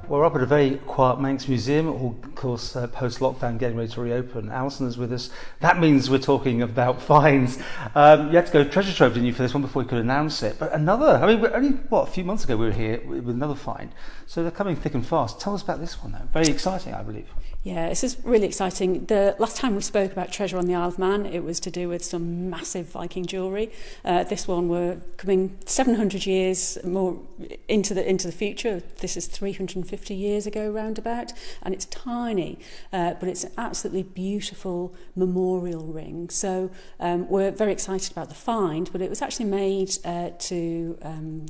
We're up at a very quiet Manx museum, all, of course, post-lockdown, getting ready to reopen. Alison is with us. That means we're talking about finds. You had to go treasure trove, didn't you, for this one before you could announce it? But only, a few months ago we were here with another find. So they're coming thick and fast. Tell us about this one, though. Very exciting, I believe. Yeah, this is really exciting. The last time we spoke about treasure on the Isle of Man, it was to do with some massive Viking jewellery. This one, we're coming 700 years more into the future. This is 350 years ago roundabout, and it's tiny, but it's an absolutely beautiful memorial ring. So we're very excited about the find, but it was actually made to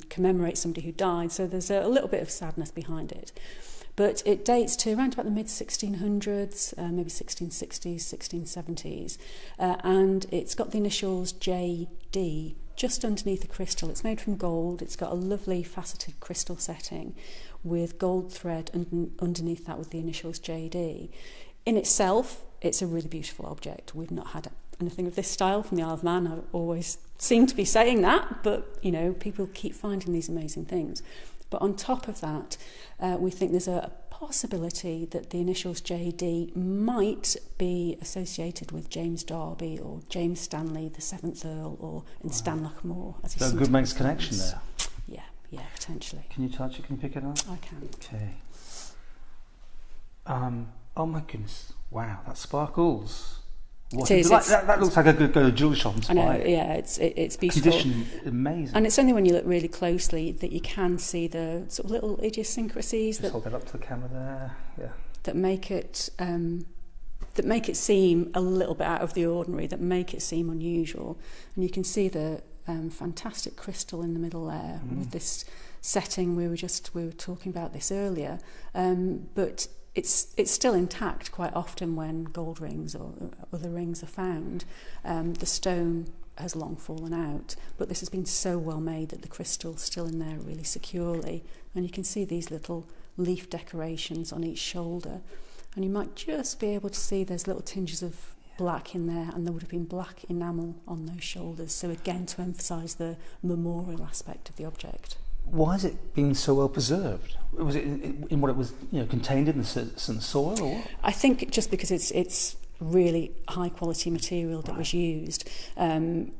commemorate somebody who died, so there's a little bit of sadness behind it. But it dates to around about the mid-1600s, maybe 1660s, 1670s, and it's got the initials JD just underneath the crystal. It's made from gold. It's got a lovely faceted crystal setting with gold thread underneath that with the initials JD. In itself, it's a really beautiful object. We've not had anything of this style from the Isle of Man. I always seem to be saying that, but, you know, people keep finding these amazing things. But on top of that, we think there's a possibility that the initials JD might be associated with James Darby or James Stanley, the 7th Earl, or in Stanlockmore, as he So a good Manx connection there. Yeah, potentially. Can you touch it? Can you pick it up? I can. Okay. Oh my goodness! Wow, that sparkles. What It is. That looks like a good go to jewelry shop and I know. Yeah, it's beautiful. Condition amazing. And it's only when you look really closely that you can see the sort of little idiosyncrasies Just hold that up to the camera there. Yeah. that make it seem a little bit out of the ordinary, that make it seem unusual. And you can see the fantastic crystal in the middle there with this setting. We were talking about this earlier, but it's still intact. Quite often when gold rings or other rings are found, the stone has long fallen out, but this has been so well made that the crystal's still in there really securely, and you can see these little leaf decorations on each shoulder, and you might just be able to see there's little tinges of black in there, and there would have been black enamel on those shoulders, so again to emphasise the memorial aspect of the object. Why has it been so well preserved? Was it in what it was, contained in the soil, or what? I think just because it's really high quality material that was used. It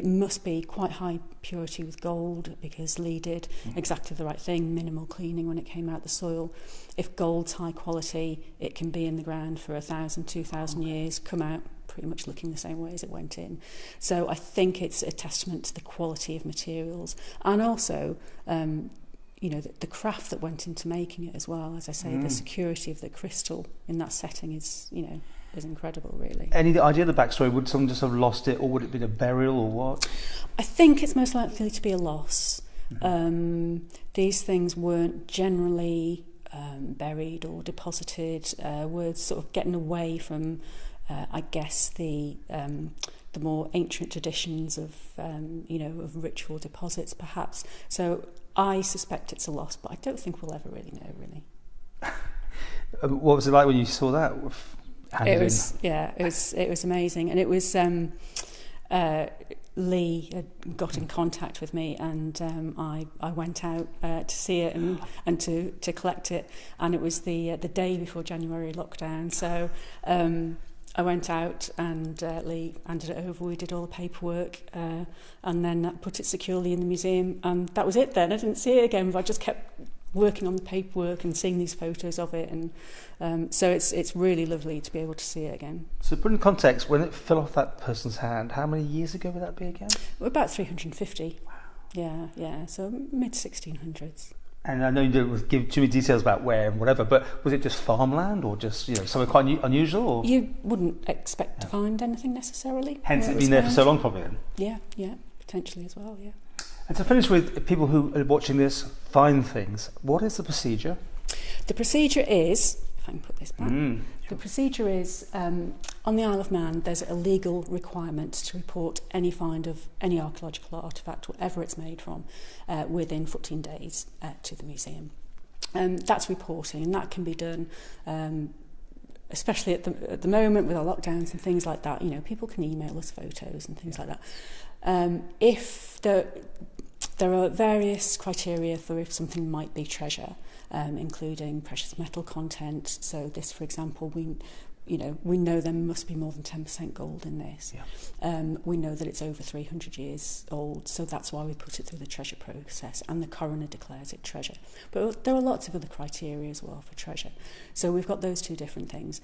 must be quite high purity with gold, because Lee did exactly the right thing, minimal cleaning when it came out the soil. If gold's high quality, it can be in the ground for 1,000, 2,000 years, come out pretty much looking the same way as it went in. So I think it's a testament to the quality of materials, and also the craft that went into making it as well. As I say, the security of the crystal in that setting is incredible, really. Any idea of the backstory? Would someone just have lost it, or would it be a burial, or what? I think it's most likely to be a loss. These things weren't generally buried or deposited. We're sort of getting away from, I guess, the more ancient traditions of of ritual deposits, perhaps. So I suspect it's a loss, but I don't think we'll ever really know, really. What was it like when you saw that? It was amazing, and it was Lee had got in contact with me, and I went out to see it and to collect it, and it was the day before January lockdown, so I went out and Lee handed it over. We did all the paperwork, and then put it securely in the museum, and that was it then. I didn't see it again, but I just kept working on the paperwork and seeing these photos of it, and so it's really lovely to be able to see it again. So put in context, when it fell off that person's hand, how many years ago would that be again? About 350. Wow. Yeah, so mid-1600s. And I know you didn't give too many details about where and whatever, but was it just farmland, or just something quite unusual? Or? You wouldn't expect to find anything necessarily. Hence it's been there for so long, probably then. Yeah, potentially as well, yeah. And to finish with, people who are watching this find things, what is the procedure? The procedure is, if I can put this back, the procedure is, on the Isle of Man, there's a legal requirement to report any find of any archaeological artefact, whatever it's made from, within 14 days to the museum. That's reporting, and that can be done, especially at the moment with our lockdowns and things like that. People can email us photos and things like that. If there are various criteria for if something might be treasure. including precious metal content. So this, for example, we know there must be more than 10% gold in this. We know that it's over 300 years old, so that's why we put it through the treasure process, and the coroner declares it treasure. But there are lots of other criteria as well for treasure. So we've got those two different things.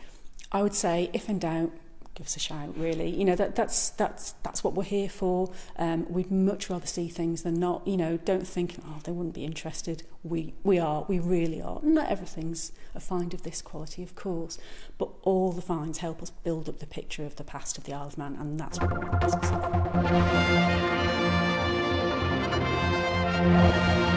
I would say, if in doubt, give us a shout, really. That's what we're here for. We'd much rather see things than not. Don't think, they wouldn't be interested. We really are. Not everything's a find of this quality, of course, but all the finds help us build up the picture of the past of the Isle of Man, and that's what we're in the business of.